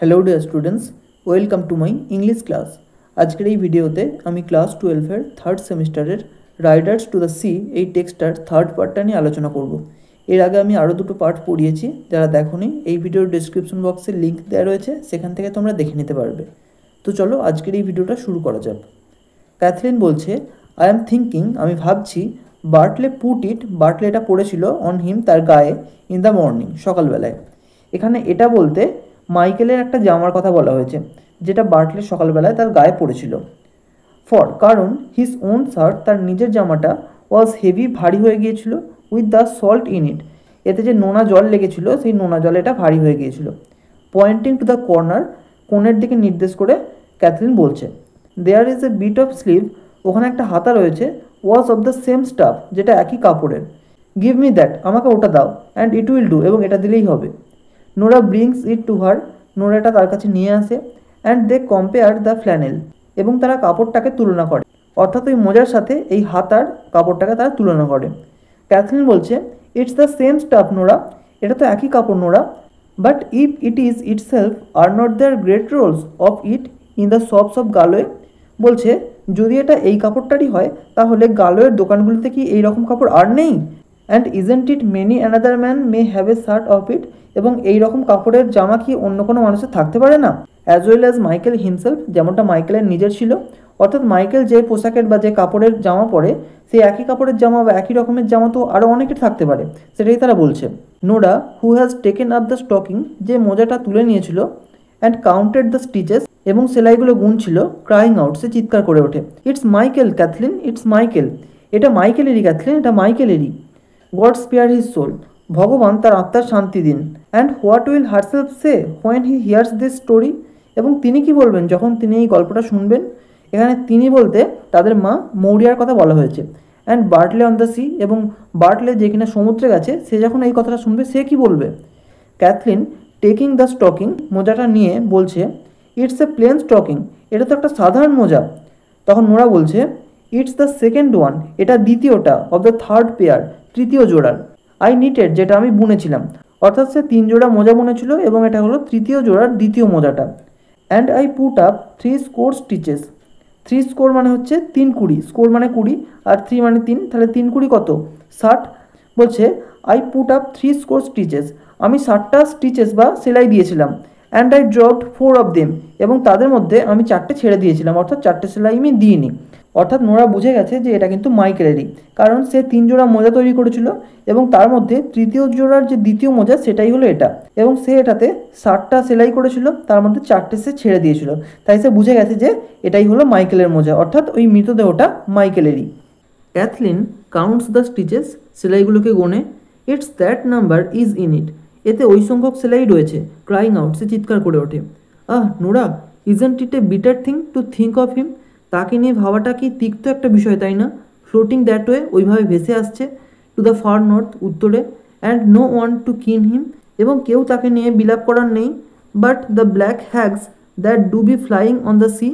Hello dear students, welcome to my English class. আজকের এই ভিডিওতে আমি ক্লাস 12-এর থার্ড সেমিস্টারের রাইডার্স টু দ্য সি এই টেক্সটার থার্ড পার্টটা নিয়ে আলোচনা করব। এর আগে আমি আরও দুটো পার্ট পড়িয়েছি, যারা দেখোনি এই ভিডিওর ডিসক্রিপশন বক্সে লিঙ্ক দেওয়া রয়েছে, সেখান থেকে তোমরা দেখে নিতে পারবে। তো চলো আজকের এই ভিডিওটা শুরু করা যাক। ক্যাথলিন বলছে, আই অ্যাম থিঙ্কিং, আমি ভাবছি, বার্টলে পুট ইট, বার্টলে এটা পড়েছিল অন হিম, তার গায়ে, ইন দ্য মর্নিং, সকালবেলায়। এখানে এটা বলতে মাইকেলের একটা জামার কথা বলা হয়েছে, যেটা বার্টলে সকালবেলায় তার গায়ে পড়েছিল। ফর, কারণ হিজ ওন শার্ট, তার নিজের জামাটা, ওয়াজ হেভি, ভারী হয়ে গিয়েছিল, with the salt in it, এতে যে নোনা জল লেগেছিল সেই নোনা জলে এটা ভারী হয়ে গিয়েছিল। পয়েন্টিং টু দ্য কর্নার, কোণের দিকে নির্দেশ করে ক্যাথলিন বলছে, there is a bit of sleeve, ওখানে একটা হাতা রয়েছে, was of the same stuff, যেটা একই কাপড়ের। গিভ মি দ্যাট, আমাকে ওটা দাও, অ্যান্ড ইট উইল ডু, এবং এটা দিলেই হবে। Nora brings it to her, Nora এটা তার কাছে নিয়ে আসে, and they compare the flannel, এবং তারা কাপড়টাকে তুলনা করে, অর্থাৎ ওই মোজার সাথে এই হাতার কাপড়টাকে তারা তুলনা করে। ক্যাথলিন বলছে, it's the same stuff Nora, এটা তো একই কাপড় Nora, but if it is itself, are not there great rolls of it in the shops of Galway. বলছে, যদি এটা এই কাপড়টারই হয়, তাহলে গালোয়ের দোকানগুলিতে কি এই রকম কাপড় আর নেই? And isn't it many another man may have a shirt of it, এবং এই রকম কাপড়ের জামা কি অন্য কোনো মানুষের থাকতে পারে না? As well as Michael himself, যেমনটা মাইকেলের নিজের ছিল, অর্থাৎ মাইকেল যে পোশাকের বা যে কাপড়ের জামা পরে, সেই একই কাপড়ের জামা বা একই রকমের জামা তো আরও অনেকের থাকতে পারে, সেটাই তারা বলছে। Nora, who has taken up the stocking, যে মোজাটা তুলে নিয়েছিল, অ্যান্ড কাউন্টেড দ্য স্টিচেস, এবং সেলাইগুলো গুনছিল, ক্রাইং আউট, সে চিৎকার করে ওঠে, it's Michael Cathleen, it's Michael, এটা মাইকেলেরই ক্যাথলিন, এটা মাইকেলেরই। গড স্পেয়ার হিজ সোল, ভগবান তার আত্মার শান্তি দিন। And what will herself say when he hears this story, এবং তিনি কি বলবেন যখন তিনি এই গল্পটা শুনবেন? এখানে তিনি বলতে তাদের মা মৌরিয়ার কথা বলা হয়েছে। অ্যান্ড বার্টলে অন দ্য সি, এবং বার্টলে যে কিনা সমুদ্রে গেছে, সে যখন এই কথাটা শুনবে সে কি বলবে? ক্যাথলিন, টেকিং দ্য স্টকিং, মোজাটা নিয়ে বলছে, ইটস এ প্লেন স্টকিং, এটা তো একটা সাধারণ মোজা। তখন নোরা বলছে, ইটস দ্য সেকেন্ড ওয়ান, এটা দ্বিতীয়টা, অফ দ্য থার্ড পেয়ার, তৃতীয় জোড়ার। আই নিটেড, যেটা আমি বুনেছিলাম, অর্থাৎ সে 3 জোড়া মোজা বুনেছিল, এবং এটা হলো তৃতীয় জোড়ার দ্বিতীয় মোজাটা। And I put up 3 score stitches, 3 score মানে হচ্ছে 3 স্কোর মানে 20, আর 3 মানে 3, তাহলে 3 কত? 60। বলছে, I put up 3 score stitches, আমি 60টা স্টিচেস বা সেলাই দিয়েছিলাম। And I dropped 4 of them, এবং তাদের মধ্যে আমি 4টে ছেড়ে দিয়েছিলাম, অর্থাৎ 4টে সেলাই আমি দিইনি। অর্থাৎ নোরা বুঝে গেছে যে এটা কিন্তু মাইকেলেরই, কারণ সে 3 জোড়া মোজা তৈরি করেছিল, এবং তার মধ্যে তৃতীয় জোড়ার যে দ্বিতীয় মোজা সেটাই হলো এটা, এবং সে এটাতে 60টা সেলাই করেছিল, তার মধ্যে 4টে সে ছেড়ে দিয়েছিল, তাই সে বুঝে গেছে যে এটাই হলো মাইকেলের মোজা, অর্থাৎ ওই মৃতদেহটা মাইকেলেরই। ক্যাথলিন কাউন্টস দ্য স্টিচেস, সেলাইগুলোকে গোনে, it's that number is in it, এতে ওই সংখ্যক সেলাই রয়েছে, ক্রাইং আউট, সে চিৎকার করে ওঠে, ah Nora, isn't it a bitter thing to think of him, তাকে নিয়ে ভাবাটা কি তিক্ত একটা বিষয়, তাই না? ফ্লোটিং দ্যাট ওয়ে, ওইভাবে ভেসে আসছে, টু দ্য ফার নর্থ, উত্তরে, and no one to keen him, এবং কেউ তাকে নিয়ে বিলাপ করার নেই, but the black hags that do be flying on the sea,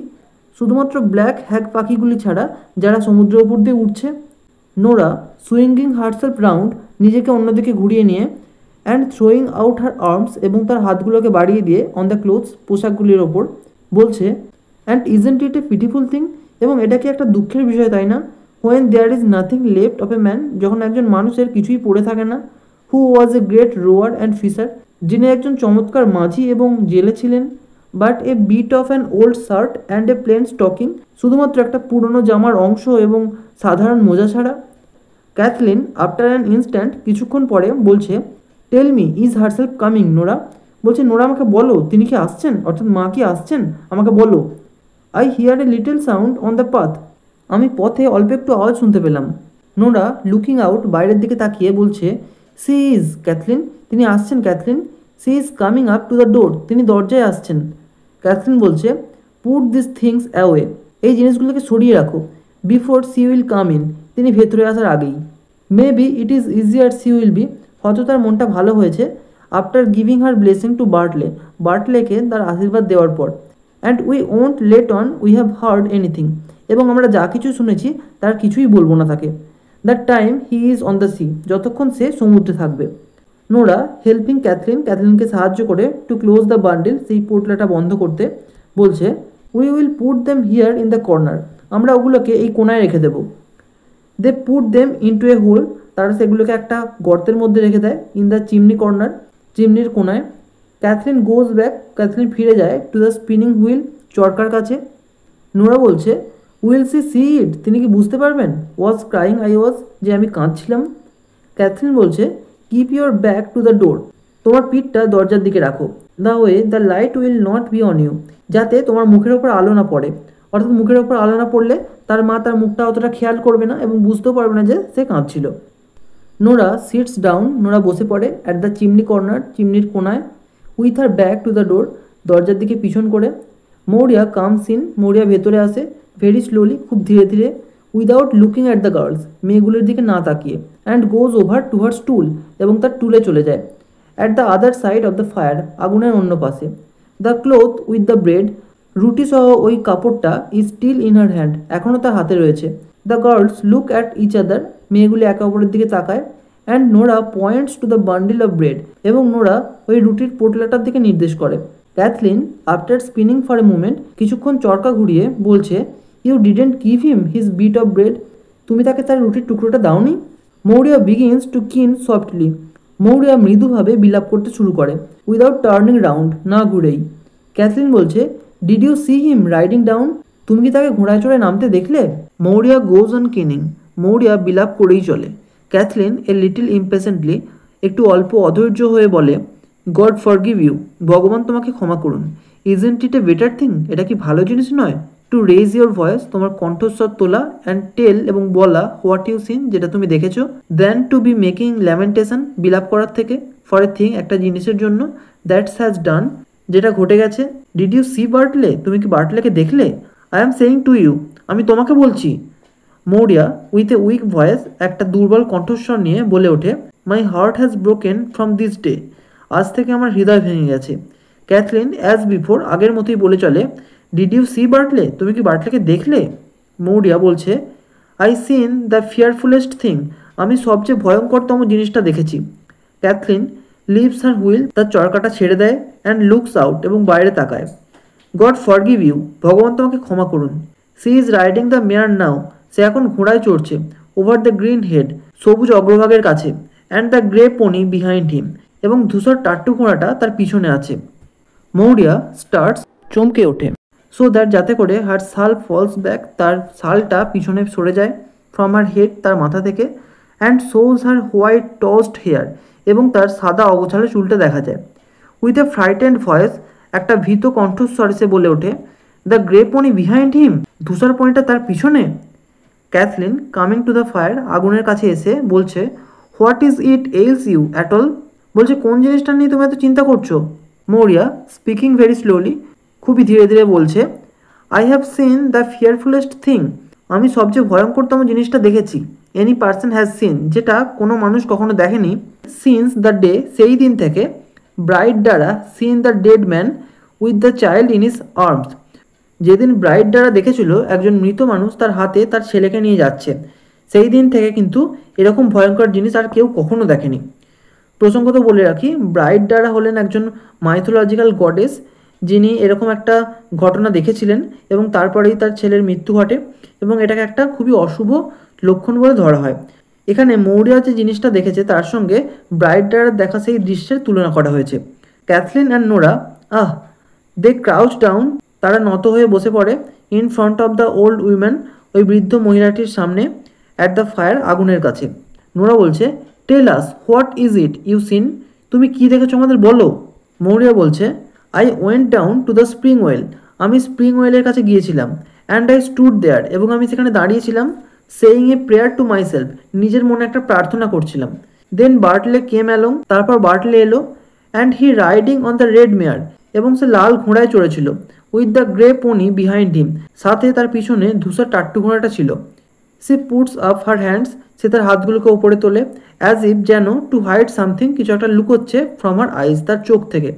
শুধুমাত্র ব্ল্যাক হ্যাগ পাখিগুলি ছাড়া যারা সমুদ্রের উপর দিয়ে উঠছে। নোরা, সুইঙ্গিং হারসেলফ রাউন্ড, নিজেকে অন্যদিকে ঘুরিয়ে নিয়ে, and throwing out her arms, এবং তার হাতগুলোকে বাড়িয়ে দিয়ে, অন দ্য ক্লোথস, পোশাকগুলির ওপর, বলছে, and isn't it a pitiful thing, এবং এটা কি একটা দুঃখের বিষয়, তাই না? When there is nothing left of a man, যখন একজন মানুষের কিছুই পড়ে থাকে না, who was a great rower and fisher, যিনি একজন চমৎকার মাঝি এবং জেলে ছিলেন, but a bit of an old shirt and a plain stocking, শুধুমাত্র একটা পুরনো জামার অংশ এবং সাধারণ মোজা ছাড়া। ক্যাথলিন, আফটার অ্যান ইনস্ট্যান্ট, কিছুক্ষণ পরে বলছে, tell me, is herself coming Nora, বলছে, নোরা আমাকে বলো, তিনি কি আসছেন, অর্থাৎ মা কি আসছেন, আমাকে বলো। I here a little sound on the path, আমি পথে অল্প একটু আওয়াজ শুনতে পেলাম। নোরা, লুকিং আউট, বাইরের দিকে তাকিয়ে বলছে, সি ইজ ক্যাথলিন, তিনি আসছেন Cathleen, she is coming up to the door, তিনি দরজায় আসছেন। ক্যাথলিন বলছে, পুট দিস থিংস অ্যাওয়ে, এই জিনিসগুলোকে সরিয়ে রাখো, before she will come in, তিনি ভেতরে আসার আগেই। May be it is easier she will be, হয়তো তার মনটা ভালো হয়েছে, after giving her blessing to Bartley, বার্টলেকে তার আশীর্বাদ দেওয়ার পর। And we won't let on we have heard anything, এবং আমরা যা কিছু শুনেছি তার কিছুই বলবো না তাকে। That time he is on the C, যতক্ষণ সে সমুদ্রে থাকবে। নোরা হেল্পিং ক্যাথলিনকে সাহায্য করে টু ক্লোজ দ্য বান্ডিল, সেই পোটলাটা বন্ধ করতে। বলছে we will put them here in the corner, আমরা ওগুলোকে এই কোনায় রেখে দেবো। They put them into a hole, তারা সেগুলোকে একটা গর্তের মধ্যে রেখে দেয়। ইন দ্য চিমনি কর্নার, চিমনির কোনায়। ক্যাথলিন গোজ ব্যাক, ক্যাথলিন ফিরে যায় টু দ্য স্পিনিং হুইল, চরকার কাছে। নোরা বলছে উইল সি ইট, তিনি কি বুঝতে পারবেন? ওয়াজ ক্রাইং আই ওয়াজ, যে আমি কাঁদছিলাম। ক্যাথলিন বলছে keep your back to the door, তোমার পিঠটা দরজার দিকে রাখো। The way the light will not be on you, যাতে তোমার মুখের ওপর আলো না পড়ে। অর্থাৎ মুখের ওপর আলো না পড়লে তার মা তার মুখটা অতটা খেয়াল করবে না এবং বুঝতেও পারবে না যে সে কাঁদছিল। নোরা সিটস ডাউন, নোরা বসে পড়ে অ্যাট দ্য চিমনি কর্নার, চিমনির কোনায়। With her back to the ডোর, দরজার দিকে পিছন করে। মৌরিয়া কামস ইন, মৌরিয়া ভেতরে আসে। ভেরি স্লোলি, খুব ধীরে ধীরে। Without looking at the girls, মেয়েগুলোর দিকে না তাকিয়ে। And goes over to her stool, এবং তার টুলে চলে যায়। At the other side of the fire, আগুনের অন্য পাশে। The cloth with the bread, রুটি সহ ওই কাপড়টা is still in her hand, এখনও তার হাতে রয়েছে। The girls look at each other, মেয়েগুলি একে অপরের দিকে তাকায়। And Nora points to the bundle of bread, এবং নোরা ওই রুটির পোটলাটার দিকে নির্দেশ করে। Cathleen after spinning for a moment, কিছুক্ষণ চরকা ঘুরিয়ে বলছে you didn't give him his bit of bread, তুমি তাকে তার রুটির টুকরোটা দাওনি। Maurya begins to keen softly, Maurya মৃদুভাবে বিলাপ করতে শুরু করে। উইদাউট টার্নিং রাউন্ড, না ঘুরেই। ক্যাথলিন বলছে did you see him riding down, তুমি কি তাকে ঘোড়ায় চড়ে নামতে দেখলে? Maurya goes on keening, Maurya বিলাপ করেই চলে। ক্যাথলিন এ লিটিল ইম্পেশেন্টলি, একটু অল্প অধৈর্য হয়ে বলে গড ফরগিভ ইউ, ভগবান তোমাকে ক্ষমা করুন। Isn't it a better thing, এটা কি ভালো জিনিস নয়? টু রেজ ইউর ভয়েস, তোমার কণ্ঠস্বর তোলা। অ্যান্ড টেল, এবং বলা হোয়াট ইউ সিন, যেটা তুমি দেখেছো। দেন টু বি মেকিং ল্যামেন্টেশন, বিলাপ করার থেকে। ফর এ থিং, একটা জিনিসের জন্য। দ্যাটস হ্যাজ ডান, যেটা ঘটে গেছে। ডিড ইউ সি বার্টলে, তুমি কি বার্টলেকে দেখলে? I am saying to you, আমি তোমাকে বলছি। Maurya with a weak voice, একটা দুর্বল কণ্ঠস্বর নিয়ে বলে ওঠে my heart has broken from this day, আজ থেকে আমার হৃদয় ভেঙে গেছে। ক্যাথলিন অ্যাজ বিফোর, আগের মতোই বলে চলে ডিড ইউ সি বার্টলে, তুমি কি বার্টলেকে দেখলে? মৌরিয়া বলছে I seen the fearfullest thing, আমি সবচেয়ে ভয়ঙ্করতম জিনিসটা দেখেছি। ক্যাথলিন লিভস হার হুইল, তার চরকাটা ছেড়ে দেয়। অ্যান্ড লুকস আউট, এবং বাইরে তাকায়। গড ফরগিভ ইউ, ভগবান তোমাকে ক্ষমা করুন। সি ইজ রাইডিং দ্য মেয়ার নাও, সে এখন ঘোড়ায় চড়ছে। ওভার দ্য গ্রিন হেড, সবুজ অগ্রভাগের কাছে। And the grey pony behind him, এবং ধূসর টাট্টু ঘোড়াটা তার পিছনে আছে। মৌরিয়া স্টার্টস, চমকে ওঠে। সো দ্যাট, যাতে করে হার শাল ফলস ব্যাক, তার শালটা পিছনে সরে যায়। ফ্রম হার হেড, তার মাথা থেকে। And shows her white tossed hair, এবং তার সাদা অগোছালো চুলটা দেখা যায়। উইথ এ ফ্রাইটেন্ড ভয়েস, একটা ভীত কণ্ঠস্বরে সে বলে ওঠে the grey pony behind him, ধূসর পনিটা তার পিছনে। Cathleen coming to the fire, আগুনের কাছে এসে বলছে what is it ails you at all, বলছে কোন জিনিসটা নিয়ে তুমি এত চিন্তা করছো? মৌরিয়া স্পিকিং ভেরি স্লোলি, খুবই ধীরে ধীরে বলছে I have seen the fearfullest thing, আমি সবচেয়ে ভয়ঙ্করতম জিনিসটা দেখেছি। এনি পার্সন হ্যাজ সিন, যেটা কোনো মানুষ কখনো দেখেনি। সিন্স দ্য ডে, সেই দিন থেকে। ব্রাইড দ্বারা seen the dead man with the child in his arms, যেদিন ব্রাইড দ্বারা দেখেছিল একজন মৃত মানুষ তার হাতে তার ছেলেকে নিয়ে যাচ্ছে, সেই দিন থেকে কিন্তু এরকম ভয়ঙ্কর জিনিস আর কেউ কখনো দেখেনি। প্রসঙ্গত বলে রাখি, ব্রাইড দ্বারা হলেন একজন মাইথোলজিক্যাল গডেস, যিনি এরকম একটা ঘটনা দেখেছিলেন এবং তারপরেই তার ছেলের মৃত্যু ঘটে, এবং এটাকে একটা খুবই অশুভ লক্ষণ বলে ধরা হয়। এখানে মৌরিয়া যে জিনিসটা দেখেছে তার সঙ্গে ব্রাইড দ্বারা দেখা সেই দৃশ্যের তুলনা করা হয়েছে। Cathleen and Nora they crouch down, তারা নত হয়ে বসে পড়ে। In front of the old woman, ওই বৃদ্ধ মহিলাটির সামনে। অ্যাট দ্য ফায়ার, আগুনের কাছে। নোরা বলছে tell us what is it you seen, তুমি কী দেখেছো আমাদের বলো। মৌরিয়া বলছে I went down to the spring well, আমি স্প্রিং ওয়েলের কাছে গিয়েছিলাম। অ্যান্ড আই স্টুড দেয়ার, এবং আমি সেখানে দাঁড়িয়েছিলাম। Saying a prayer to my self, নিজের মনে একটা প্রার্থনা করছিলাম। দেন বার্টলে কেম অ্যালং, তারপর বার্টলে এলো। And he riding on the red mare, এবং সে লাল ঘোড়ায় চড়েছিল। With the grey pony behind him, সাথে তার পিছনে ধূসর টাট্টু ঘোড়াটা ছিল। সে পুটস আপ হার হ্যান্ডস, সে তার হাতগুলোকে উপরে তোলে। অ্যাজ ইফ, যেন টু হাইড সামথিং, কিছু একটা লুকোচ্ছে। ফ্রম হার আইস, তার চোখ থেকে।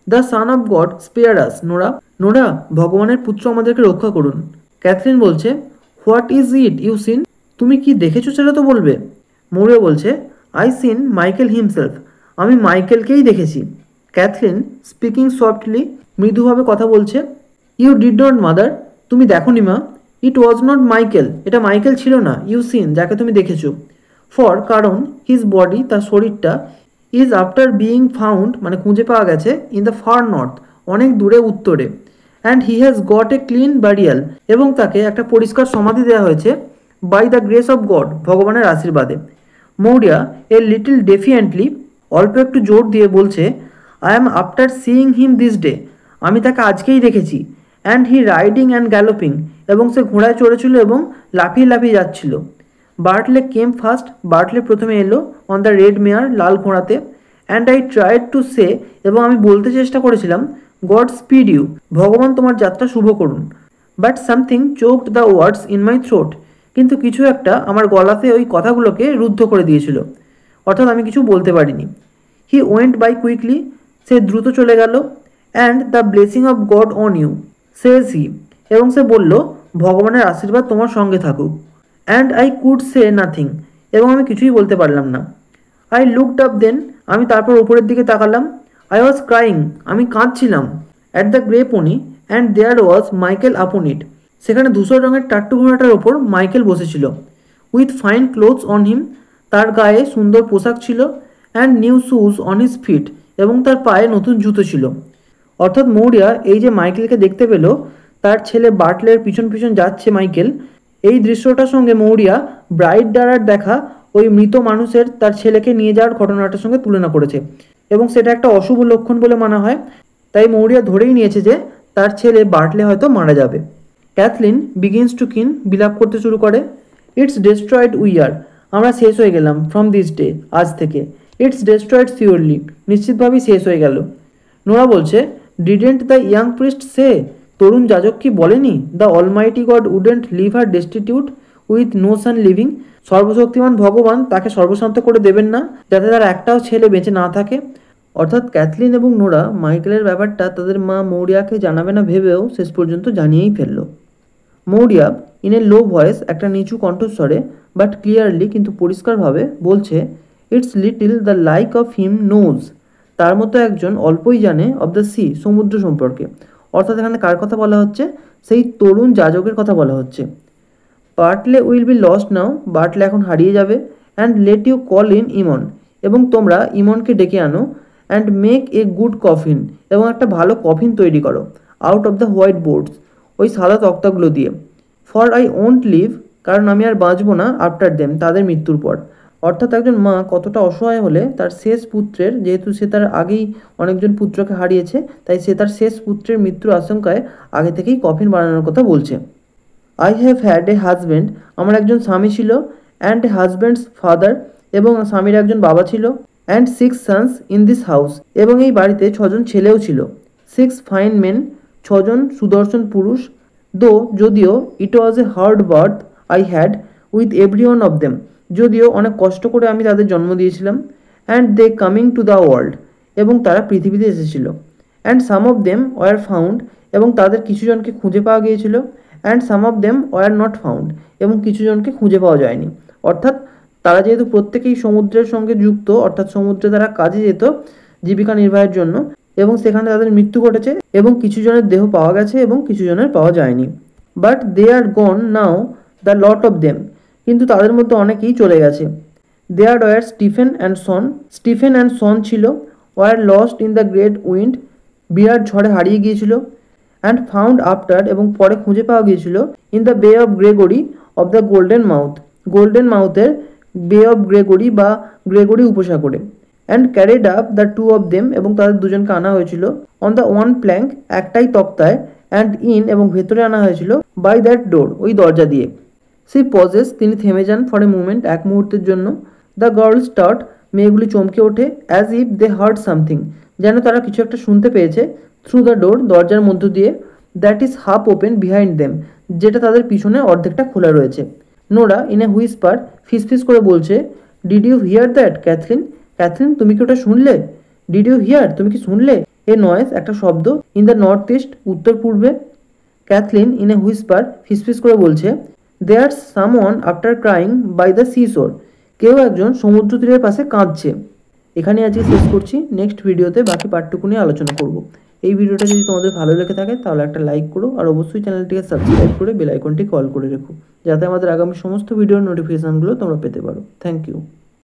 The Son of God spare us Nora, Nora ভগবানের পুত্র আমাদেরকে রক্ষা করুন। ক্যাথলিন বলছে what is it you seen, তুমি কি দেখেছো সেটা তো বলবে। মৌরিয়া বলছে আই সিন মাইকেল হিমসেলফ, আমি মাইকেলকেই দেখেছি। ক্যাথরিন স্পিকিং সফটলি, মৃদুভাবে কথা বলছে। ইউ ডিড নট মাদার, তুমি দেখোনি মা। ইট ওয়াজ নট মাইকেল, এটা মাইকেল ছিল না। ইউ সিন, যাকে তুমি দেখেছো। ফর, কারণ হিজ বডি, তার শরীরটা, ইজ আফটার বিইং ফাউন্ড, মানে খুঁজে পাওয়া গেছে, ইন দ্য ফার নর্থ, অনেক দূরে উত্তরে। And he has got a clean burial, এবং তাকে একটা পরিষ্কার সমাধি দেওয়া হয়েছে, by the grace of god, ভগবানের আশীর্বাদে। মৌরিয়া এ লিটল ডেফিয়েন্টলি, অল্প একটু জোর দিয়ে বলছে, I am after seeing him this day, আমি তাকে আজকেই দেখেছি। And he riding and galloping, এবং সে ঘোড়ায় চড়েছিল এবং লাফিয়ে লাফিয়ে যাচ্ছিল। বার্টলে কেম ফার্স্ট, বার্টলে প্রথমে এলো, অন দ্য রেড মেয়ার, লাল ঘোড়াতে। And I tried to say, এবং আমি বলতে চেষ্টা করেছিলাম, গড স্পিড ইউ, ভগবান তোমার যাত্রা শুভ করুন। But something choked the words in my throat, কিন্তু কিছু একটা আমার গলাতে ওই কথাগুলোকে রুদ্ধ করে দিয়েছিল, অর্থাৎ আমি কিছু বলতে পারিনি। হি ওয়েন্ট বাই কুইকলি, সে দ্রুত চলে গেল। And the blessing of God on you, says he, এবং সে বলল, ভগবানের আশীর্বাদ তোমার সঙ্গে থাকুক। And I could say nothing, এবং আমি কিছুই বলতে পারলাম না। আই লুকড আপ দেন, আমি তারপর উপরের দিকে তাকালাম। আই ওয়াজ ক্রাইং, আমি কাঁদছিলাম। At the grey pony, and there was Michael upon it, সেখানে ধূসর রঙের টাট্টু ঘোড়াটার ওপর মাইকেল বসেছিল। With fine clothes on him, তার গায়ে সুন্দর পোশাক ছিল। And new shoes on his fit, এবং তার পায়ে নতুন জুতো ছিল। অর্থাৎ মৌরিয়া এই যে মাইকেলকে দেখতে পেল, তার ছেলে বার্টলের পিছন পিছন যাচ্ছে মাইকেল, এই দৃশ্যটার সঙ্গে মৌরিয়া ব্রাইট ডারার দেখা ওই মৃত মানুষের তার ছেলেকে নিয়ে যাওয়ার ঘটনাটার সঙ্গে তুলনা করেছে, এবং সেটা একটা অশুভ লক্ষণ বলে মানা হয়। তাই মৌরিয়া ধরেই নিয়েছে যে তার ছেলে বার্টলে হয়তো মারা যাবে। ক্যাথলিন বিগিনস টু কিন, বিলাপ করতে শুরু করে। ইটস ডেস্ট্রয়েড উই আর, আমরা শেষ হয়ে গেলাম, ফ্রম দিস ডে, আজ থেকে। ইটস ডেস্ট্রয়েড সিওরলি, নিশ্চিতভাবেই শেষ হয়ে গেল। নোরা বলছে, didn't the young priest say, তরুণ যাজক কি বলেনি, the almighty God wouldn't leave her destitute with no son living, সর্বশক্তিমান ভগবান তাকে সর্বশান্ত করে দেবেন না, যাতে তার একটাও ছেলে বেঁচে না থাকে। অর্থাৎ ক্যাথলিন এবং নোরা মাইকেলের ব্যাপারটা তাদের মা মৌরিয়াকে জানাবে না ভেবেও শেষ পর্যন্ত জানিয়েই ফেলল। Maurya in a low voice, একটা নিচু কণ্ঠস্বরে, বাট ক্লিয়ারলি, কিন্তু পরিষ্কারভাবে বলছে, it's little the like of him knows, তার মতো একজন অল্পই জানে, অব দ্য সি, সমুদ্র সম্পর্কে। অর্থাৎ এখানে কার কথা বলা হচ্ছে, সেই তরুণ যাজকের কথা বলা হচ্ছে। Bartley will be lost now, Bartley এখন হারিয়ে যাবে। And let you call in Eamon, এবং তোমরা ইমনকে ডেকে আনো। And make a good coffin, এবং একটা ভালো কফিন তৈরি করো, out of the white boards, ওই সাদা তক্তাগুলো দিয়ে। ফর আই ওন্ট লিভ, কারণ আমি আর বাঁচবো না, আফটার দেম, তাদের মৃত্যুর পর। অর্থাৎ একজন মা কতটা অসহায় হলে তার শেষ পুত্রের, যেহেতু সে তার আগেই অনেকজন পুত্রকে হারিয়েছে, তাই সে তার শেষ পুত্রের মৃত্যুর আশঙ্কায় আগে থেকেই কফিন বানানোর কথা বলছে। I have had a husband, আমার একজন স্বামী ছিল। অ্যান্ড এ হাজব্যান্ডস ফাদার, এবং স্বামীর একজন বাবা ছিল। And 6 sons in this house, এবং এই বাড়িতে 6জন ছেলেও ছিল। 6 ফাইন মেন, 6জন সুদর্শন পুরুষ। দো, যদিও, it was a hard birth I had with every one of them, যদিও অনেক কষ্ট করে আমি তাদের জন্ম দিয়েছিলাম। And they coming to the world, এবং তারা পৃথিবীতে এসেছিল। And some of them were found, এবং তাদের কিছুজনকে খুঁজে পাওয়া গিয়েছিল। And some of them were not found, এবং কিছুজনকে খুঁজে পাওয়া যায়নি। অর্থাৎ তারা যেহেতু প্রত্যেকেই সমুদ্রের সঙ্গে যুক্ত, অর্থাৎ সমুদ্রে তারা কাজে যেত জীবিকা নির্বাহের জন্য, এবং সেখানে তাদের মৃত্যু ঘটেছে, এবং কিছু জনের দেহ পাওয়া গেছে এবং কিছু জনের পাওয়া যায়নি। But they are gone now, the lot of them, কিন্তু তাদের মধ্যে অনেকেই চলে গেছে। There were Stephen and Shawn, Stephen and Shawn ছিল। Were lost in the great wind, বিরাট ঝড়ে হারিয়ে গিয়েছিল। অ্যান্ড ফাউন্ড আফটার, এবং পরে খুঁজে পাওয়া গিয়েছিল, in the Bay of Gregory of the Golden Mouth, golden মাউথের বে অফ গ্রেগরি বা গ্রেগরি উপসাগরে। And carried up the two of them, এবং তাদের দুজনকে আনা হয়েছিল, অন দ্য ওয়ান প্ল্যাঙ্ক, একটাই তক্তায়। অ্যান্ড ইন, এবং ভেতরে আনা হয়েছিল, বাই দ্যাট ডোর, ওই দরজা দিয়ে। সি পজেস, তিনি থেমে যান, ফর এ মুমেন্ট, এক মুহূর্তের জন্য। দ্য গার্ল স্টার্ট, মেয়েগুলি চমকে ওঠে। As if they heard something, যেন তারা কিছু একটা শুনতে পেয়েছে। থ্রু দ্য ডোর, দরজার মধ্য দিয়ে। That is half open behind them, যেটা তাদের পিছনে অর্ধেকটা খোলা রয়েছে। নোরা ইন এ হুইসপার, ফিসফিস করে বলছে, did you hear that Cathleen, Cathleen তুমি কি ওটা শুনলে? ডিড ইউ হিয়ার, তুমি কি শুনলে? এ নয়েস, একটা শব্দ। ইন দ্য নর্থ ইস্ট, উত্তর পূর্বে। ক্যাথলিন ইন এ হুইসপার, ফিসফিস করে বলছে, there someone after crying by the sea shore, কেউ একজন সমুদ্র তীরের পাশে কাঁদছে। এখানে আজকে শেষ করছি। নেক্সট ভিডিওতে বাকি পার্টটুকু নিয়ে আলোচনা করব। এই ভিডিওটা যদি তোমাদের ভালো লেগে থাকে তাহলে একটা লাইক করো, আর অবশ্যই চ্যানেলটিকে সাবস্ক্রাইব করে বেল আইকনটি কল করে রেখো, যাতে আমাদের আগামী সমস্ত ভিডিওর নোটিফিকেশানগুলো তোমরা পেতে পারো। Thank you.